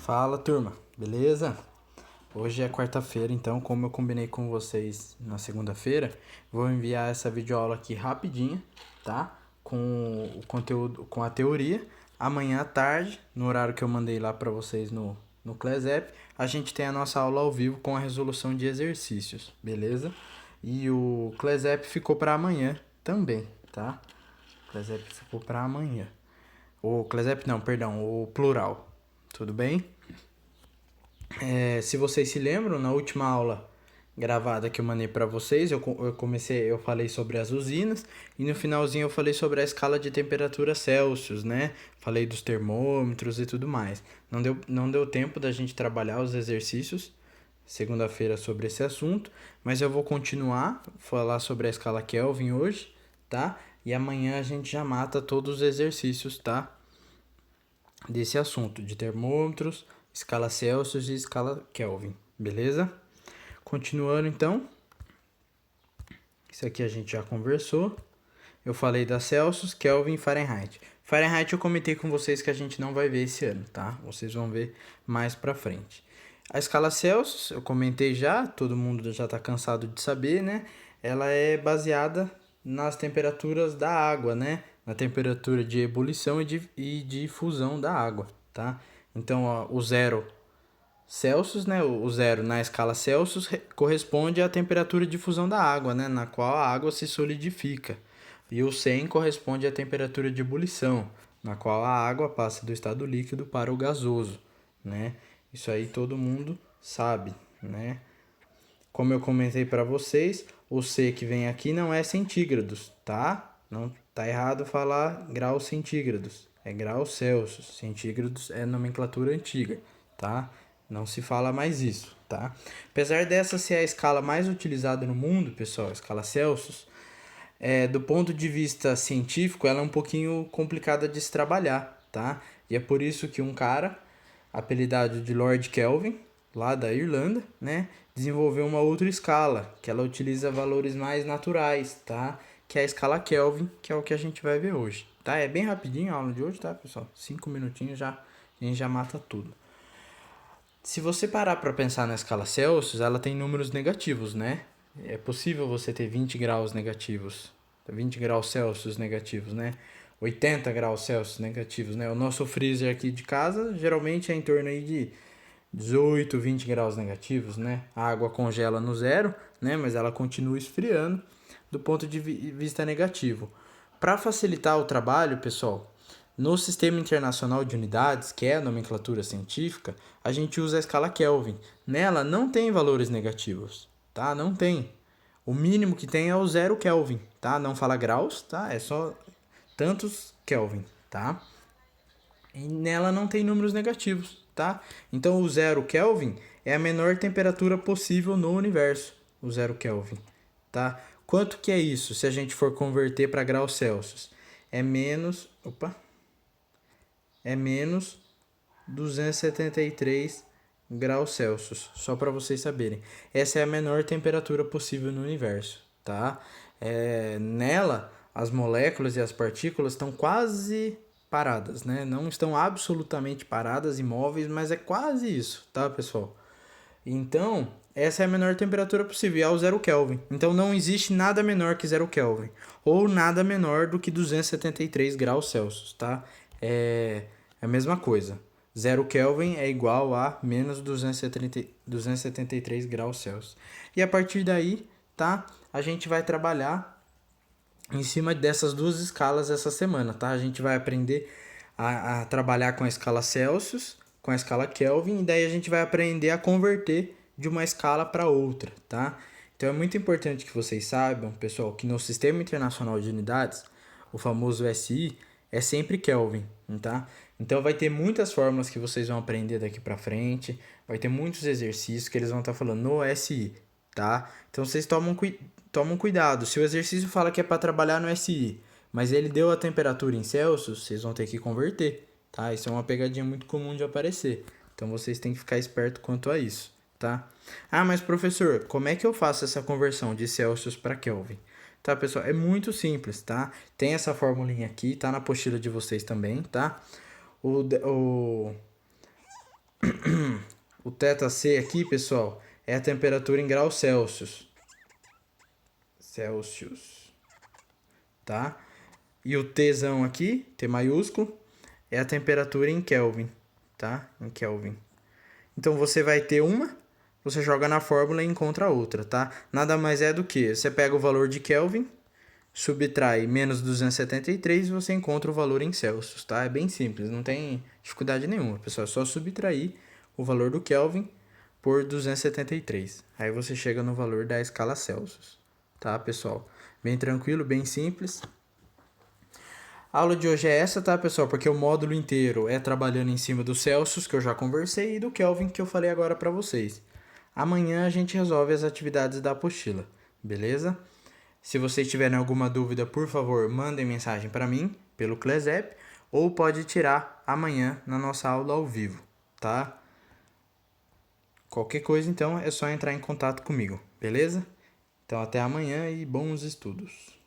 Fala, turma, beleza? Hoje é quarta-feira, então, como eu combinei com vocês na segunda-feira, vou enviar essa videoaula aqui rapidinho, tá? Com o conteúdo, com a teoria. Amanhã à tarde, no horário que eu mandei lá para vocês no Class App, a gente tem a nossa aula ao vivo com a resolução de exercícios, beleza? E o Class App ficou para amanhã também, tá? O Class App ficou para amanhã. O Class App não, perdão, o plural. Tudo bem? Se vocês se lembram, na última aula gravada que eu mandei para vocês, eu falei sobre as usinas e no finalzinho eu falei sobre a escala de temperatura Celsius, né? Falei dos termômetros e tudo mais. Não deu tempo da gente trabalhar os exercícios segunda-feira sobre esse assunto, mas eu vou continuar falar sobre a escala Kelvin hoje, tá? E amanhã a gente já mata todos os exercícios, tá? Desse assunto de termômetros, escala Celsius e escala Kelvin, beleza? Continuando então, isso aqui a gente já conversou. Eu falei da Celsius, Kelvin e Fahrenheit. Fahrenheit eu comentei com vocês que a gente não vai ver esse ano, tá? Vocês vão ver mais pra frente. A escala Celsius, eu comentei já, todo mundo já tá cansado de saber, né? Ela é baseada nas temperaturas da água, né? Na temperatura de ebulição e de fusão da água, tá? Então, ó, o zero Celsius, né? O zero na escala Celsius corresponde à temperatura de fusão da água, né? Na qual a água se solidifica. E o 100 corresponde à temperatura de ebulição, na qual a água passa do estado líquido para o gasoso, né? Isso aí todo mundo sabe, né? Como eu comentei para vocês, o C que vem aqui não é centígrados, tá? Não tá errado falar graus centígrados, é graus Celsius. Centígrados é nomenclatura antiga, tá? Não se fala mais isso, tá? Apesar dessa ser a escala mais utilizada no mundo, pessoal, a escala Celsius, do ponto de vista científico, ela é um pouquinho complicada de se trabalhar, tá? E é por isso que um cara, apelidado de Lord Kelvin, lá da Irlanda, né, desenvolveu uma outra escala, que ela utiliza valores mais naturais, tá? Que é a escala Kelvin, que é o que a gente vai ver hoje, tá? É bem rapidinho a aula de hoje, tá, pessoal? 5 minutinhos já, a gente já mata tudo. Se você parar para pensar na escala Celsius, ela tem números negativos, né? É possível você ter 20 graus negativos, 20 graus Celsius negativos, né? 80 graus Celsius negativos, né? O nosso freezer aqui de casa geralmente é em torno aí de 18, 20 graus negativos, né? A água congela no zero, né? Mas ela continua esfriando do ponto de vista negativo. Para facilitar o trabalho, pessoal, no Sistema Internacional de Unidades, que é a nomenclatura científica, a gente usa a escala Kelvin. Nela não tem valores negativos, tá? Não tem. O mínimo que tem é o 0 Kelvin, tá? Não fala graus, tá? É só tantos Kelvin, tá? E nela não tem números negativos, tá? Então o 0 Kelvin é a menor temperatura possível no universo, o 0 Kelvin, tá? Quanto que é isso se a gente for converter para graus Celsius? É menos, é menos 273 graus Celsius, só para vocês saberem. Essa é a menor temperatura possível no universo, tá? Nela, as moléculas e as partículas estão quase paradas, né? Não estão absolutamente paradas, imóveis, mas é quase isso, tá, pessoal? Então, essa é a menor temperatura possível, e é o 0 Kelvin. Então, não existe nada menor que 0 Kelvin, ou nada menor do que 273 graus Celsius, tá? É a mesma coisa. 0 Kelvin é igual a menos 273 graus Celsius. E a partir daí, tá? A gente vai trabalhar em cima dessas duas escalas essa semana, tá? A gente vai aprender a trabalhar com a escala Celsius, com a escala Kelvin, e daí a gente vai aprender a converter de uma escala para outra, tá? Então é muito importante que vocês saibam, pessoal, que no Sistema Internacional de Unidades, o famoso SI, é sempre Kelvin, tá? Então vai ter muitas fórmulas que vocês vão aprender daqui para frente, vai ter muitos exercícios que eles vão estar falando no SI, tá? Então vocês tomam cuidado. Se o exercício fala que é para trabalhar no SI, mas ele deu a temperatura em Celsius, vocês vão ter que converter, tá? Isso é uma pegadinha muito comum de aparecer. Então vocês têm que ficar esperto quanto a isso, tá? Ah, mas professor, como é que eu faço essa conversão de Celsius para Kelvin? Tá, pessoal? É muito simples, tá? Tem essa formulinha aqui, tá na apostila de vocês também, tá? O O θc aqui, pessoal, é a temperatura em graus Celsius. Tá? E o Tzão aqui, T maiúsculo, é a temperatura em Kelvin, tá? Em Kelvin. Então você vai ter uma, você joga na fórmula e encontra outra, tá? Nada mais é do que você pega o valor de Kelvin, subtrai menos 273 e você encontra o valor em Celsius, tá? É bem simples, não tem dificuldade nenhuma, pessoal. É só subtrair o valor do Kelvin por 273. Aí você chega no valor da escala Celsius, tá, pessoal? Bem tranquilo, bem simples. A aula de hoje é essa, tá, pessoal? Porque o módulo inteiro é trabalhando em cima do Celsius, que eu já conversei, e do Kelvin, que eu falei agora para vocês. Amanhã a gente resolve as atividades da apostila, beleza? Se vocês tiverem alguma dúvida, por favor, mandem mensagem para mim pelo Clesep ou pode tirar amanhã na nossa aula ao vivo, tá? Qualquer coisa, então, é só entrar em contato comigo, beleza? Então, até amanhã e bons estudos.